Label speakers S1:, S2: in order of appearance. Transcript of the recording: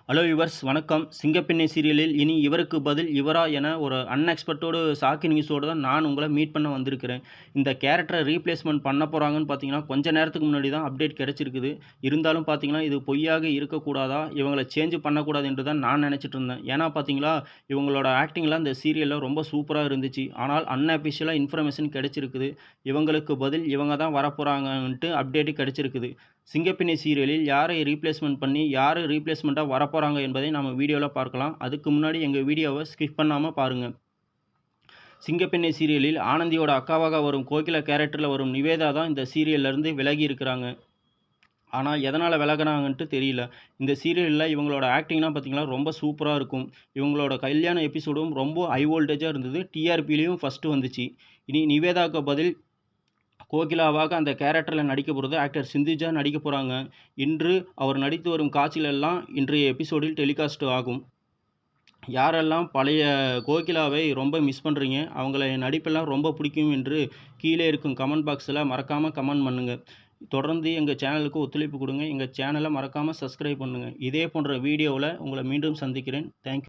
S1: Hello viewers வணக்கம். சிங்கப்பெண்ணே சீரியலில் இனி இவருக்கு பதில் இவரா என ஒரு அன்எக்ஸ்பெக்டட் ஷாக்கிங் நியூஸோட தான் நான் உங்கள மீட் பண்ண வந்திருக்கிறேன். இந்த கேரக்டரை ரீப்ளேஸ்மென்ட் பண்ண போறாங்கன்னு பார்த்தீங்கன்னா, கொஞ்ச நேரத்துக்கு முன்னாடி தான் அப்டேட் கிடைச்சிருக்குது. இருந்தாலும் பார்த்தீங்கன்னா, இது பொய்யாக இருக்கக்கூடாதா? இவங்கள சேஞ்ச் பண்ணக்கூடாது என்று தான் நான் நினைச்சிட்டு இருந்தேன். ஏன்னா பார்த்தீங்களா, இவங்களோட ஆக்டிங்லாம் இந்த சீரியல்ல ரொம்ப சூப்பரா இருந்துச்சு. ஆனால் அன்அஃபிஷியலா இன்ஃபர்மேஷன் கிடைச்சிருக்குது. இவங்களுக்கு பதில் இவங்க தான் வரப்போறாங்கன்ட்டு அப்டேட் கிடைச்சிருக்குது. சிங்கப்பெண்ணே சீரியலில் யாரை ரீப்ளேஸ்மென்ட் பண்ணி, யாரு ரீப்ளேஸ்மென்ட்டா வரப்போறாங்க என்பதை நாம வீடியோல பார்க்கலாம். அதுக்கு முன்னாடி எங்க வீடியோவ ஸ்கிப் பண்ணாம பாருங்க. சிங்கப்பெண்ணே சீரியலில் ஆனந்தியோட அக்காவாக வரும் கோகிலா கேரக்டர்ல வரும் நிவேதா தான் இந்த சீரியல்ல இருந்து விலகி இருக்கிறாங்க. ஆனா எதனால விலகுனாங்கன்ட்டு தெரியல. இந்த சீரியல்ல இவங்களோட ஆக்டிங்லாம் பார்த்தீங்கன்னா, ரொம்ப சூப்பரா இருக்கும். இவங்களோட கல்யாண எபிசோடும் ரொம்ப ஹை வோல்டேஜா இருந்தது. டிஆர்பிலயும் ஃபர்ஸ்ட் வந்துச்சு. இனி நிவேதாக்கு பதில் கோகிலாவாக அந்த கேரக்டரில் நடிக்க போகிறது ஆக்டர் சிந்துஜா நடிக்க போகிறாங்க. இன்று அவர் நடித்து வரும் காட்சிகள் எல்லாம் இன்றைய எபிசோடில் டெலிகாஸ்ட் ஆகும். யாரெல்லாம் பழைய கோகிலாவை ரொம்ப மிஸ் பண்ணுறீங்க, அவங்கள என் நடிப்பெல்லாம் ரொம்ப பிடிக்கும் என்று கீழே இருக்கும் கமெண்ட் பாக்ஸில் மறக்காமல் கமெண்ட் பண்ணுங்கள். தொடர்ந்து எங்கள் சேனலுக்கு ஒத்துழைப்பு கொடுங்க. எங்கள் சேனலை மறக்காமல் சப்ஸ்கிரைப் பண்ணுங்கள். இதே போன்ற வீடியோவில் உங்களை மீண்டும் சந்திக்கிறேன். தேங்க்யூ.